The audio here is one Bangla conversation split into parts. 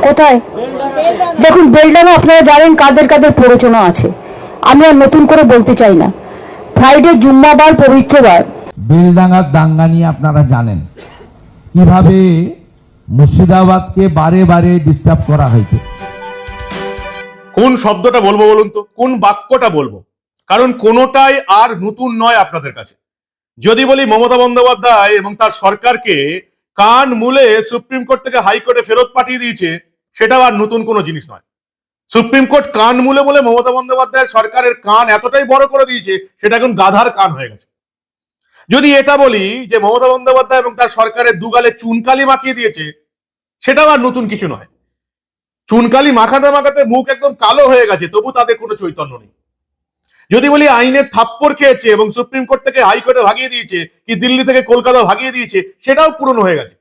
কোথায়? দেখুন, বেলডাঙ্গা আপনারা জানেন কাদের কাদের প্ররোচনা আছে, আমি আর নতুন করে বলতে চাই না। ফ্রাইডে জুম্মাবার পবিত্রবার। বেলডাঙ্গার দাঙ্গা নিয়ে আপনারা জানেন কিভাবে মুর্শিদাবাদকে বারে বারে ডিস্টার্ব করা হয়েছে। কোন শব্দটা বলবো বলুন তো, কোন বাক্যটা বলবো? কারণ কোনোটাই আর নতুন নয় আপনাদের কাছে। যদি বলি মমতা বন্দ্যোপাধ্যায় এবং তার সরকারকে কান মুলে সুপ্রিম কোর্ট থেকে হাইকোর্টে ফেরত পাঠিয়ে দিয়েছে, সেটাও আর নতুন কোনো জিনিস নয়। সুপ্রিম কোর্ট কান মুলে বলে মমতা বন্দ্যোপাধ্যায়ের সরকারের কান এতটাই বড় করে দিয়েছে, সেটা এখন গাধার কান হয়ে গেছে। যদি এটা বলি যে মমতা বন্দ্যোপাধ্যায় এবং তার সরকারের দুগালে চুনকালি মাখিয়ে দিয়েছে, সেটাও আর নতুন কিছু নয়। চুনকালি মাখাতে মাখাতে মুখ একদম কালো হয়ে গেছে, তবু তাদের কোনো চৈতন্য নেই। যদি বলি আইনের থাপ্পড় খেয়েছে এবং সুপ্রিম কোর্ট থেকে হাইকোর্টে ভাগিয়ে দিয়েছে, কি দিল্লি থেকে কলকাতা ভাগিয়ে দিয়েছে, সেটাও পুরনো হয়ে গেছে।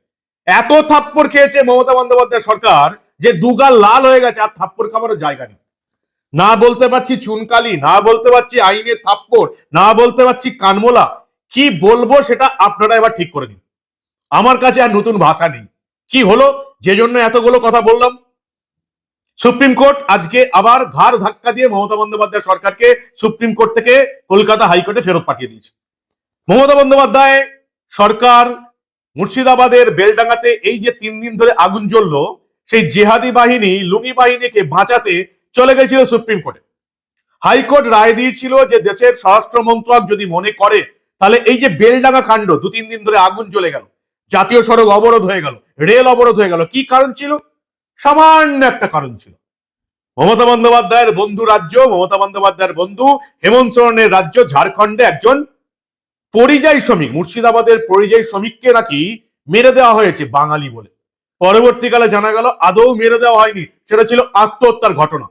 এত থাপ্পড় খেয়েছে মমতা বন্দ্যোপাধ্যায় সরকার যে দুগাল লাল হয়ে গেছে, আর থাপ্পড় খাবারও জায়গা নেই। না বলতে পারছি চুনকালি, না বলতে পারছি আইনের থাপ্পড়, না বলতে পারছি কানমোলা। কি বলবো সেটা আপনারা এবার ঠিক করে দিন। আমার কাছে আর নতুন ভাষা নেই। কি হলো যে জন্য এতগুলো কথা বললাম? সুপ্রিম কোর্ট আজকে আবার ঘাড় ধাক্কা দিয়ে মমতা বন্দ্যোপাধ্যায় সরকারকে সুপ্রিম কোর্ট থেকে কলকাতা হাইকোর্টে ফেরত পাঠিয়ে দিয়েছে। মমতা বন্দ্যোপাধ্যায় সরকার মুর্শিদাবাদের বেলডাঙ্গাতে এই যে 3 দিন ধরে আগুন জ্বললো, সেই জেহাদি বাহিনী লুঙ্গি বাহিনীকে বাঁচাতে চলে গেছিল সুপ্রিম কোর্টে। হাইকোর্ট রায় দিয়েছিল যে দেশের স্বরাষ্ট্র মন্ত্রক যদি মনে করে, তাহলে এই যে বেলডাঙ্গা কাণ্ড 2-3 দিন ধরে আগুন জ্বলে গেল, জাতীয় সড়ক অবরোধ হয়ে গেল, রেল অবরোধ হয়ে গেল, কি কারণ ছিল? সামান্য একটা কারণ ছিল। মমতা বন্দ্যোপাধ্যায়ের বন্ধু রাজ্য, মমতা বন্দ্যোপাধ্যায়ের বন্ধু হেমন্ত সোরেনের রাজ্য ঝাড়খণ্ডে একজন পরিযায়ী শ্রমিক, মুর্শিদাবাদের পরিযায়ী শ্রমিককে নাকি মেরে দেওয়া হয়েছে বাঙালি বলে। পরবর্তীকালে জানা গেল আদৌ মেরে দেওয়া হয়নি, সেটা ছিল আত্মহত্যার ঘটনা।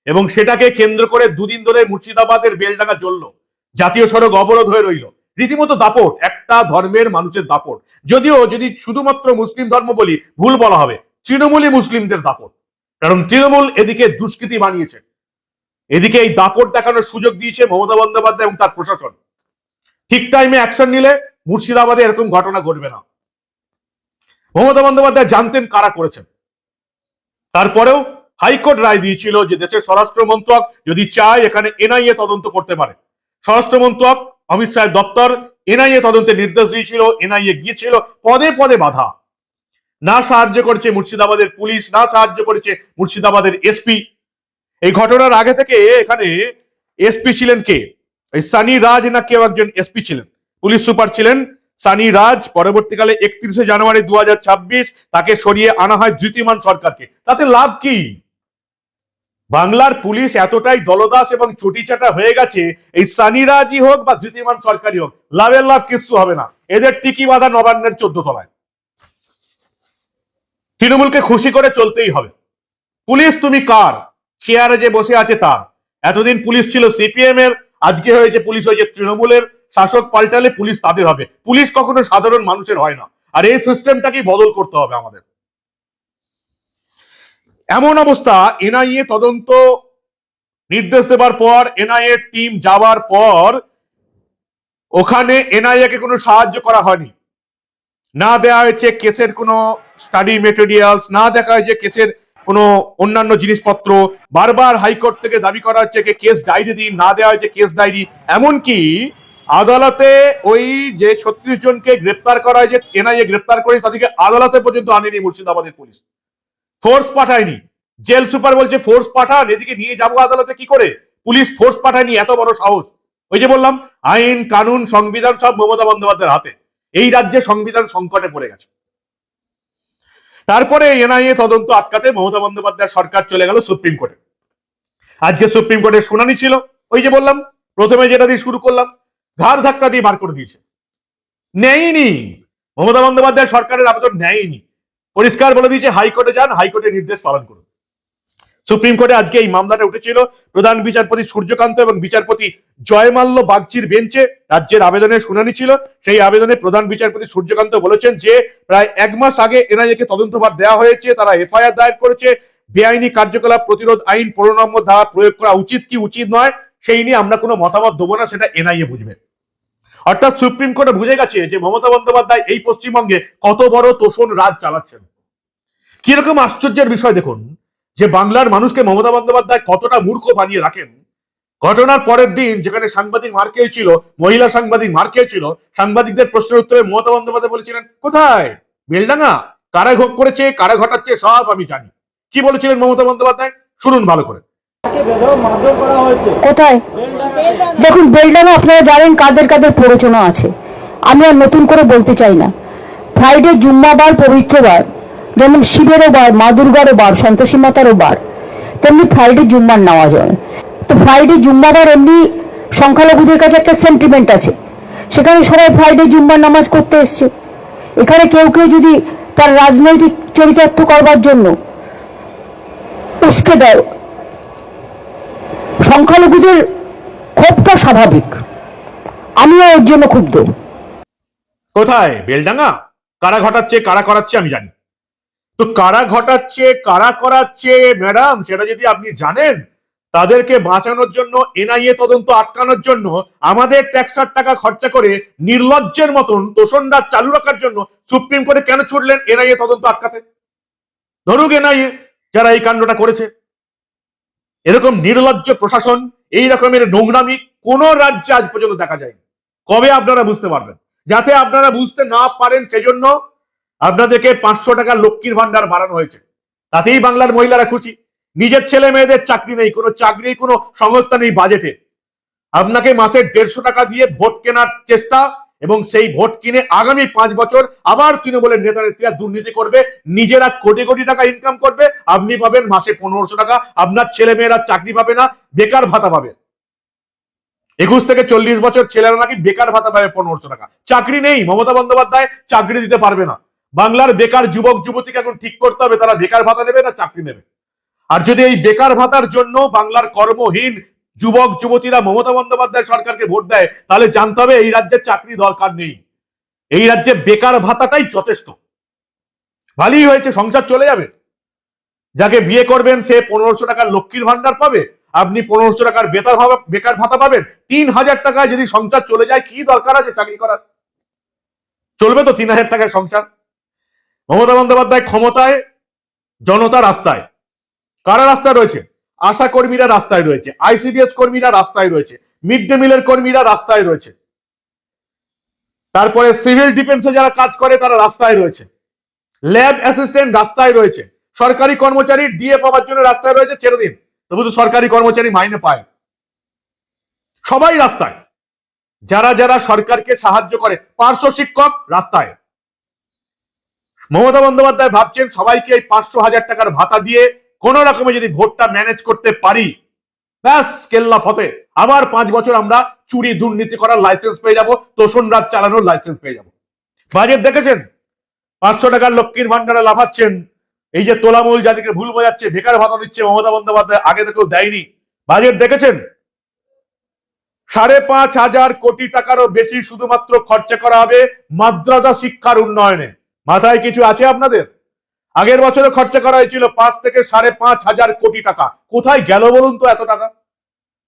এবং সেটাকে কেন্দ্র করে 2 দিন ধরে মুর্শিদাবাদের বেলডাঙ্গা জ্বললো, জাতীয় সড়ক অবরোধ হয়ে রইল। রীতিমতো দাপট, একটা ধর্মের মানুষের দাপট। যদিও যদি শুধুমাত্র মুসলিম ধর্ম বলি ভুল বলা হবে, তৃণমূলী মুসলিমদের দাপট। কারণ তৃণমূল এদিকে দুষ্কৃতি বানিয়েছে, এদিকে এই দাপট দেখানোর সুযোগ দিয়েছে মমতা বন্দ্যোপাধ্যায় এবং তার প্রশাসন। ঠিক টাইমে অ্যাকশন নিলে মুর্শিদাবাদে এরকম ঘটনা ঘটবে না। মমতা বন্দ্যোপাধ্যায় জানতেন কারা করেছেন, তারপরেও হাইকোর্ট রায় দিয়েছিল যে দেশের স্বরাষ্ট্র মন্ত্রক যদি চায় এখানে এনআইএ তদন্ত করতে পারে। স্বরাষ্ট্র মন্ত্রক, অমিত শাহের দপ্তর এনআইএ তদন্তের নির্দেশ দিয়েছিল, এনআইএ গিয়েছিল, পদে পদে বাধা। না সাহায্য করেছে মুর্শিদাবাদের পুলিশ, না সাহায্য করেছে মুর্শিদাবাদের এসপি। এই ঘটনার আগে থেকে এখানে এসপি ছিলেন কে? এই সানি রাজ না কেউ একজন এসপি ছিলেন, পুলিশ সুপার ছিলেন সানি রাজ। পরবর্তীকালে 31শে জানুয়ারি 2026 তাকে সরিয়ে আনা হয় ধৃতিমান সরকারকে। তাতে লাভ কি? বাংলার পুলিশ এতটাই দলদাস এবং চটিচাটা হয়ে গেছে, এই সানি রাজই হোক বা ধৃতিমান সরকারই হোক, লাভের লাভ কিচ্ছু হবে না। এদের টিকি বাঁধা নবান্নের 14 তলায়। তৃণমূলকে খুশি করে চলতেই হবে। পুলিশ তুমি কার? চেয়ারে যে বসে আছে তার। এতদিন পুলিশ ছিল সিপিএম এর, আজকে হয়েছে পুলিশ হয়েছে তৃণমূলের। শাসক পাল্টালে পুলিশ তাদের হবে, পুলিশ কখনো সাধারণ মানুষের হয় না। আর এই সিস্টেমটাকে বদল করতে হবে আমাদের। এমন অবস্থা, এনআইএ তদন্ত নির্দেশ দেবার পর, এনআইএ টিম যাওয়ার পর ওখানে এনআইএ কে কোনো সাহায্য করা হয়নি। না দেওয়া হয়েছে কেসের কোনো স্টাডি মেটেরিয়ালস, না দেখা হয়েছে কেসের কোনো অন্যান্য জিনিসপত্র। বারবার হাইকোর্ট থেকে দাবি করা হচ্ছে কেস ডায়েরি দিন, না দেওয়া হয়েছে কেস ডায়েরি। এমনকি আদালতে ওই যে 36 জনকে গ্রেপ্তার করা হয়েছে, এনআইএ গ্রেপ্তার করে, তাদেরকে আদালতে পর্যন্ত আনেনি মুর্শিদাবাদের পুলিশ, ফোর্স পাঠায়নি। জেল সুপার বলছে ফোর্স পাঠান, এদিকে নিয়ে যাবো আদালতে কি করে? পুলিশ ফোর্স পাঠায়নি, এত বড় সাহস। ওই যে বললাম, আইন কানুন সংবিধান সব মমতা বন্দ্যোপাধ্যায়ের হাতে। এই রাজ্যে সংবিধান সংকটে পড়ে গেছে। তারপরে এনআইএ তদন্ত আটকাতে মমতা বন্দ্যোপাধ্যায় সরকার চলে গেল সুপ্রিম কোর্টে। আজকে সুপ্রিম কোর্টের শুনানি ছিল। ওই যে বললাম, প্রথমে যেটা দিয়ে শুরু করলাম, ঘাড় ধাক্কা দিয়ে বার করে দিয়েছে। নেয়নি, মমতা বন্দ্যোপাধ্যায় সরকারের আবেদন নেয়নি। পরিষ্কার বলে দিয়েছে হাইকোর্টে যান, হাইকোর্টের নির্দেশ পালন করুন। সুপ্রিম কোর্টে আজকে এই মামলাটা উঠেছিল প্রধান বিচারপতি সূর্যকান্ত এবং বিচারপতি জয়মাল্য বাগচির বেঞ্চে। রাজ্যের আবেদনের শুনানি ছিল। সেই আবেদনে প্রধান বিচারপতি সূর্যকান্ত বলেছেন যে প্রায় 1 মাস আগে এনআইএ কে তদন্তভার দেওয়া হয়েছে, তারা এফআইআর দায়ের করেছে। বেআইনি কার্যকলাপ প্রতিরোধ আইন 15 নম্বর ধারা প্রয়োগ করা উচিত কি উচিত নয় সেই নিয়ে আমরা কোনো মতামত দেবো না, সেটা এনআইএ বুঝবে। অর্থাৎ সুপ্রিম কোর্টে বুঝে গেছে যে মমতা বন্দ্যোপাধ্যায় এই পশ্চিমবঙ্গে কত বড় তোষণ রাজ চালাচ্ছেন। কিরকম আশ্চর্যের বিষয় দেখুন যে বাংলার মানুষকে মমতা বন্দ্যোপাধ্যায় কতটা মূর্খ বানিয়ে রাখেন। ঘটনার পরের দিন যেখানে সাংবাদিক মার খেয়েছিল, মহিলা সাংবাদিক মার খেয়েছিল, সাংবাদিকদের প্রশ্নের উত্তরে মমতা বন্দ্যোপাধ্যায় বলেছিলেন, কোথায় বেলডাঙ্গা, কারা ঘোগ করেছে, কারা ঘটাচ্ছে সব আমি জানি। কি বলেছিলেন মমতা বন্দ্যোপাধ্যায়, শুনুন ভালো করে। কোথায়? দেখুন, বেলডাঙ্গা আপনারা জানেন কাদের কাদের প্ররোচনা আছে, আমি আর নতুন করে বলতে চাই না। ফ্রাইডে জুম্মাবার, পবিত্র বার, যেমন শিবেরও বার, মা দুর্গারও বার, সন্তোষী মাতারও বার, তেমনি ফ্রাইডে জুম্মার নেওয়া যায়। তো ফ্রাইডে জুম্মাবার এমনি সংখ্যালঘুদের কাছে একটা সেন্টিমেন্ট আছে, সেখানে সবাই ফ্রাইডে জুম্মার নামাজ করতে এসছে। এখানে কেউ কেউ যদি তার রাজনৈতিক চরিতার্থ করবার জন্য উস্কে দেয়, সংখ্যালঘুদের ক্ষোভটা স্বাভাবিক, আমিও এর জন্য ক্ষুব্ধ। কোথায় বেলডাঙ্গা, কারা ঘটাচ্ছে কারা করাচ্ছে আমি জানি। তো কারা ঘটাচ্ছে কারা করাচ্ছে ম্যাডাম, সেটা যদি আপনি জানেন, তাদেরকে বাঁচানোর জন্য, এনআইএ তদন্ত আটকানোর জন্য, আমাদের ট্যাক্সার টাকা খরচা করে নির্লজ্জের মতন তোষণটা চালু রাখার জন্য সুপ্রিম কোর্টে কেন ছুটলেন এনআইএ তদন্ত আটকাতে? ধরুক এনআইএ যারা এই কাণ্ডটা করেছে। এরকম নির্লজ্জ প্রশাসন, এই রকমের নোংরামি কোন রাজ্যে আজ পর্যন্ত দেখা যায়নি। কবে আপনারা বুঝতে পারবেন? যাতে আপনারা বুঝতে না পারেন সেজন্য আপনাদেরকে 500 টাকা লক্ষ্মীর ভান্ডার বাড়ানো হয়েছে। তাতেই বাংলার মহিলারা খুশি। নিজের ছেলে মেয়েদের চাকরি নেই, কোনো চাকরি, কোনো সংস্থা নেই বাজেটে। আপনাকে মাসে 150 টাকা দিয়ে ভোট কেনার চেষ্টা, এবং সেই ভোট কিনে আগামী 5 বছর আবার তৃণমূলের নেতা নেত্রীরা দুর্নীতি করবে, নিজেরা কোটি কোটি টাকা ইনকাম করবে, আপনি পাবেন মাসে 1500 টাকা, আপনার ছেলে মেয়েরা চাকরি পাবে না, বেকার ভাতা পাবে। 21 থেকে 40 বছর ছেলেরা নাকি বেকার ভাতা পাবে 1500 টাকা। চাকরি নেই, মমতা বন্দ্যোপাধ্যায় চাকরি দিতে পারবে না। বাংলার বেকার যুবক যুবতীকে এখন ঠিক করতে হবে তারা বেকার ভাতা নেবে না চাকরি নেবে। আর যদি এই বেকার ভাতার জন্য বাংলার কর্মহীন যুবক যুবতীরা মমতা বন্দ্যোপাধ্যায় সরকারকে ভোট দেয়, তাহলে জানতে হবে এই রাজ্যে চাকরি দরকার নেই, এই রাজ্যে বেকার ভাতাটাই যথেষ্ট। ভালোই হয়েছে, সংসার চলে যাবে। যাকে বিয়ে করবেন সে 1500 টাকার লক্ষ্মীর ভান্ডার পাবে, আপনি 1500 টাকার বেকার ভাতা পাবেন। 3000 টাকায় যদি সংসার চলে যায়, কি দরকার আছে চাকরি করার? চলবে তো 3000 টাকায় সংসার। মমতা বন্দ্যোপাধ্যায় ক্ষমতায়, জনতা রাস্তায়। কারা রাস্তায় রয়েছে? আশা কর্মীরা রাস্তায় রয়েছে, আইসিডিএস কর্মীরা রাস্তায় রয়েছে, মিড ডে মিলের কর্মীরা রাস্তায় রয়েছে, তারপরে সিভিল ডিফেন্সে যারা কাজ করে তারা রাস্তায় রয়েছে, ল্যাব অ্যাসিস্ট্যান্ট রাস্তায় রয়েছে, সরকারি কর্মচারী ডিএ পাওয়ার জন্য রাস্তায় রয়েছে, ছেড়ে দিন, তবু তো সরকারি কর্মচারী মাইনে পায়। সবাই রাস্তায়, যারা যারা সরকারকে সাহায্য করে, পার্শ্ব শিক্ষক রাস্তায়। মমতা বন্দ্যোপাধ্যায় ভাবছেন সবাইকে এই 500,000 টাকার ভাতা দিয়ে কোন রকমে যদি ভোটটা ম্যানেজ করতে পারি, ব্যাস কেল্লা ফতে, আবার 5 বছর আমরা চুরি দুর্নীতি করার লাইসেন্স পেয়ে যাব, তোষণ রাজ চালানোর লাইসেন্স পেয়ে যাব। বাজেট দেখেছেন? 500 টাকার লক্ষ্মীর ভান্ডারে লাফাচ্ছেন। এই যে তোলামূল যাদেরকে ভুল বোঝাচ্ছে, বেকার ভাতা দিচ্ছে মমতা বন্দ্যোপাধ্যায়, আগে থেকেও দেয়নি। বাজেট দেখেছেন? 5,500 কোটি টাকারও বেশি শুধুমাত্র খরচা করা হবে মাদ্রাসা শিক্ষার উন্নয়নে। মাথায় কিছু আছে আপনাদের? আগের বছরে খরচা করা হয়েছিল 5 থেকে 5,500 কোটি টাকা। কোথায় গেল বলুন তো এত টাকা?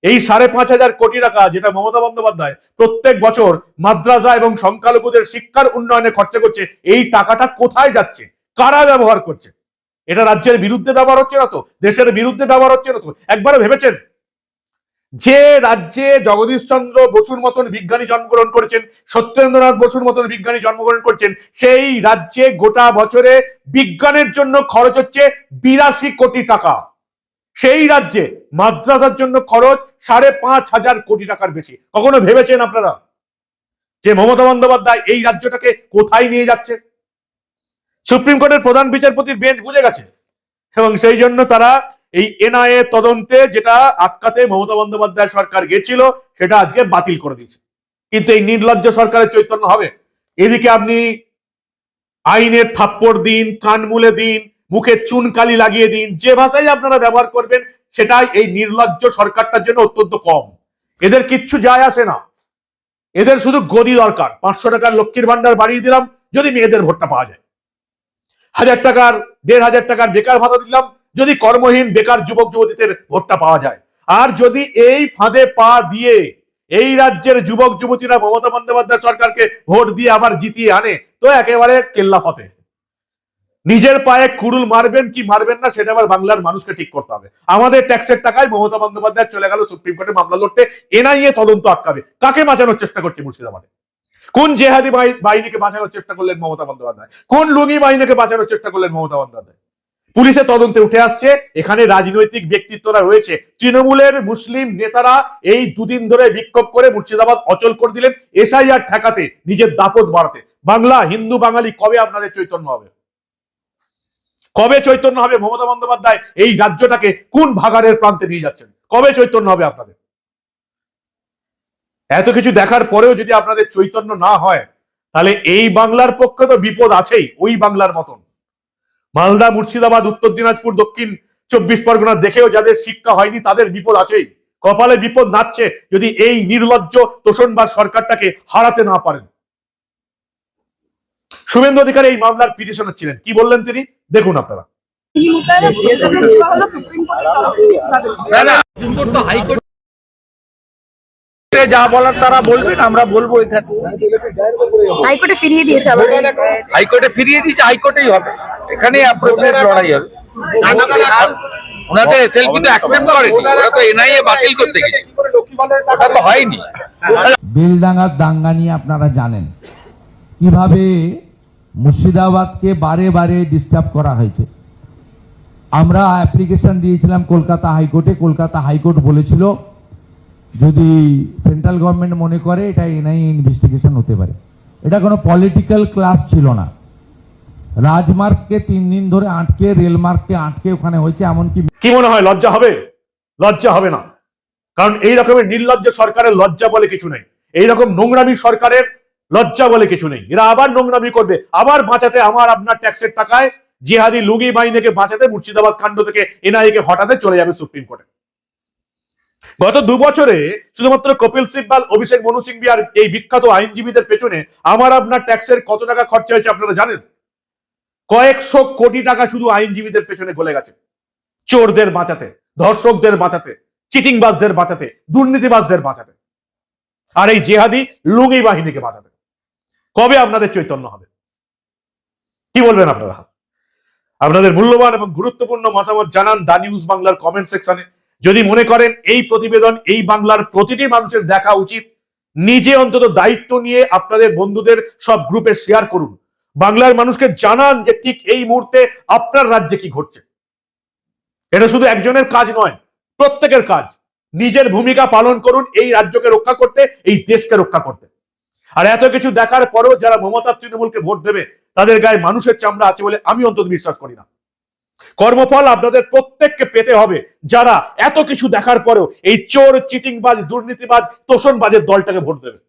এই 5,500 কোটি টাকা যেটা মমতা বন্দ্যোপাধ্যায় প্রত্যেক বছর মাদ্রাসা এবং সংখ্যালঘুদের শিক্ষার উন্নয়নে খরচা করছে, এই টাকাটা কোথায় যাচ্ছে, কারা ব্যবহার করছে? এটা রাজ্যের বিরুদ্ধে ব্যবহার হচ্ছে না তো? দেশের বিরুদ্ধে ব্যবহার হচ্ছে না তো? একবারে ভেবেছেন? যে রাজ্যে জগদীশ চন্দ্র বসুর মতন বিজ্ঞানী জন্মগ্রহণ করেছেন, সত্যেন্দ্রনাথ বসুর মতন বিজ্ঞানী জন্মগ্রহণ করেছেন, সেই রাজ্যে গোটা বছরে বিজ্ঞানের জন্য খরচ হচ্ছে 82 কোটি টাকা। সেই রাজ্যে মাদ্রাসার জন্য খরচ 5,500 কোটি টাকার বেশি। কখনো ভেবেছেন আপনারা যে মমতা বন্দ্যোপাধ্যায় এই রাজ্যটাকে কোথায় নিয়ে যাচ্ছে? সুপ্রিম কোর্টের প্রধান বিচারপতির বেঞ্চ বুঝে গেছে, এবং সেই জন্য তারা এই এনআইএ তদন্তে যেটা আটকাতে মমতা বন্দ্যোপাধ্যায় সরকার গেছিল, সেটা আজকে বাতিল করে দিয়েছে। কিন্তু এই নির্লজ্জ সরকারের চৈতন্য হবে? এদিকে আপনি আইনের থাপ্পড় দিন, কানমুলে দিন, মুখে চুনকালি লাগিয়ে দিন, যে ভাষাই আপনারা ব্যবহার করবেন, সেটাই এই নির্লজ্জ সরকারটার জন্য অত্যন্ত কম। এদের কিচ্ছু যায় আসে না, এদের শুধু গদি দরকার। 500 টাকার লক্ষ্মীর ভান্ডার বাড়িয়ে দিলাম যদি মেয়েদের ভোটটা পাওয়া যায়, 1000 টাকার 1,500 টাকার বেকার ভাতা দিলাম যদি কর্মহীন বেকার যুবক যুবতীদের ভোটটা পাওয়া যায়। আর যদি এই ফাঁদে পা দিয়ে এই রাজ্যের যুবক যুবতীরা মমতা বন্দ্যোপাধ্যায় সরকারকে ভোট দিয়ে আবার জিতিয়ে আনে, তো একেবারে কেল্লা ফতে। নিজের পায়ে কুড়ুল মারবেন কি মারবেন না সেটা আবার বাংলার মানুষকে ঠিক করতে হবে। আমাদের ট্যাক্সের টাকায় মমতা বন্দ্যোপাধ্যায় চলে গেল সুপ্রিম কোর্টে মামলা লড়তে, এনআইএ তদন্ত আটকাবে। কাকে বাঁচানোর চেষ্টা করছে মুর্শিদাবাদে? কোন জেহাদি বাহিনীকে বাঁচানোর চেষ্টা করলেন মমতা বন্দ্যোপাধ্যায়? কোন লুঙ্গি বাহিনীকে বাঁচানোর চেষ্টা করলেন মমতা বন্দ্যোপাধ্যায়? পুলিশের তদন্তে উঠে আসছে এখানে রাজনৈতিক ব্যক্তিত্বরা রয়েছে। তৃণমূলের মুসলিম নেতারা এই দুদিন ধরে বিক্ষোভ করে মুর্শিদাবাদ অচল করে দিলেন এসআইআর ঠেকাতে, নিজের দাপট বাড়াতে। বাংলা হিন্দু বাঙালি কবে আপনাদের চৈতন্য হবে? কবে চৈতন্য হবে? মমতা বন্দ্যোপাধ্যায় এই রাজ্যটাকে কোন ভাগাড়ের প্রান্তে নিয়ে যাচ্ছেন? কবে চৈতন্য হবে আপনাদের? এত কিছু দেখার পরেও যদি আপনাদের চৈতন্য না হয়, তাহলে এই বাংলার পক্ষে তো বিপদ আছেই ওই বাংলার মতন। মালদা, মুর্শিদাবাদ, উত্তর দিনাজপুর, দক্ষিণ 24 পরগনা দেখেও যাদের শিক্ষা হয়নি তাদের বিপদ আছেই। কপালে বিপদ নাচছে যদি এই নির্লজ্জ তোষণবাজ সরকারটাকে হারাতে না পারেন। শুভেন্দু অধিকারী এই মামলার পিটিশনার ছিলেন, কি বললেন তিনি দেখুন আপনারা। যা বলার তারা বলবেন, আমরা বলবো। এখানে হাইকোর্টে ফিরিয়ে দিয়েছে, আবার হাইকোর্টে ফিরিয়ে দিয়েছে, হাইকোর্টেই হবে, এখানে অ্যাপ্রোপ্রিয়েট লড়াই হবে। ওনাদের এসএলপি তো অ্যাকসেপ্ট করেনি, ওরা তো এনআইএ বাতিল করতে গেছে, ওটা তো হয়নি। বেলডাঙ্গার দাঙ্গা নিয়ে আপনারা জানেন কিভাবে মুর্শিদাবাদকে বারে বারে ডিস্টার্ব করা হয়েছে। আমরা অ্যাপ্লিকেশন দিয়েছিলাম কলকাতা হাইকোর্টে। কলকাতা হাইকোর্ট বলেছিল যদি সেন্ট্রাল গভর্নমেন্ট মনে করে এটা এনআইএ ইনভেস্টিগেশন হতে পারে। এটা কোনো পলিটিক্যাল ক্লাস ছিল না। রাজমার্গকে 3 দিন ধরে আটকে, রেলমার্গকে আটকে ওখানে হয়েছে। এমনকি কি মনে হয় লজ্জা হবে? লজ্জা হবে না, কারণ এই রকমের নির্লজ্জ সরকারের লজ্জা বলে কিছু নেই। এই রকম নোংরামি সরকারের লজ্জা বলে কিছু নেই। এরা আবার নোংরামি করবে, আবার বাঁচাতে আমার আপনার ট্যাক্সের টাকায় জিহাদি লুঙ্গি বাহিনীকে বাঁচাতে মুর্শিদাবাদ কাণ্ড থেকে এনআইএ কে হটাতে চলে যাবে সুপ্রিম কোর্টে। গত 2 বছরে শুধুমাত্র কপিল সিব্বাল, অভিষেক মনু সিংভি আর এই বিখ্যাত আইনজীবীদের পেছনে আমার আপনার ট্যাক্সের কত টাকা খরচা হয়েছে আপনারা জানেন? কয়েকশো কোটি টাকা শুধু আইনজীবীদের পেছনে গলে গেছে, চোরদের বাঁচাতে, ধর্ষকদের বাঁচাতে, চিটিংবাজদের বাঁচাতে, দুর্নীতিবাজদের বাঁচাতে, আর এই জেহাদি লুঙ্গি বাহিনীকে বাঁচাতে। কবে আপনাদের চৈতন্য হবে? কি বলবেন আপনারা? আপনাদের মূল্যবান এবং গুরুত্বপূর্ণ মতামত জানান দা নিউজ বাংলার কমেন্ট সেকশনে। যদি মনে করেন এই প্রতিবেদন এই বাংলার প্রতিটি মানুষের দেখা উচিত, নিজে অন্তত দায়িত্ব নিয়ে আপনাদের বন্ধুদের সব গ্রুপে শেয়ার করুন। বাংলার মানুষকে জানান যে ঠিক এই মুহূর্তে আপনার রাজ্যে কি ঘটছে। এটা শুধু একজনের কাজ নয়, প্রত্যেকের কাজ। নিজের ভূমিকা পালন করুন এই রাজ্যকে রক্ষা করতে, এই দেশকে রক্ষা করতে। আর এত কিছু দেখার পরেও যারা মমতা তৃণমূলকে ভোট দেবে তাদের গায়ে মানুষের চামড়া আছে বলে আমি অন্তত বিশ্বাস করি না। কর্মফল আপনাদের প্রত্যেককে পেতে হবে, যারা এত কিছু দেখার পরেও এই চোর, চিটিংবাজ, দুর্নীতিবাজ, তোষণবাজের দলটাকে ভোট দেবে।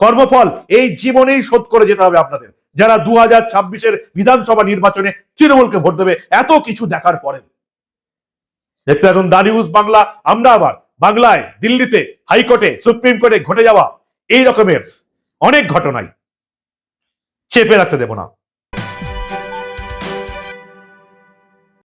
কর্মফল এই জীবনেই শোধ করে যেতে হবে আপনাদের, যারা 2026-এর বিধানসভা নির্বাচনে তৃণমূলকে ভোট দেবে এত কিছু দেখার পরে। দেখতে এখন দা নিউজ বাংলা। আমরা আবার বাংলায়, দিল্লিতে, হাইকোর্টে, সুপ্রিম কোর্টে ঘটে যাওয়া এই রকমের অনেক ঘটনাই চেপে রাখতে দেব না।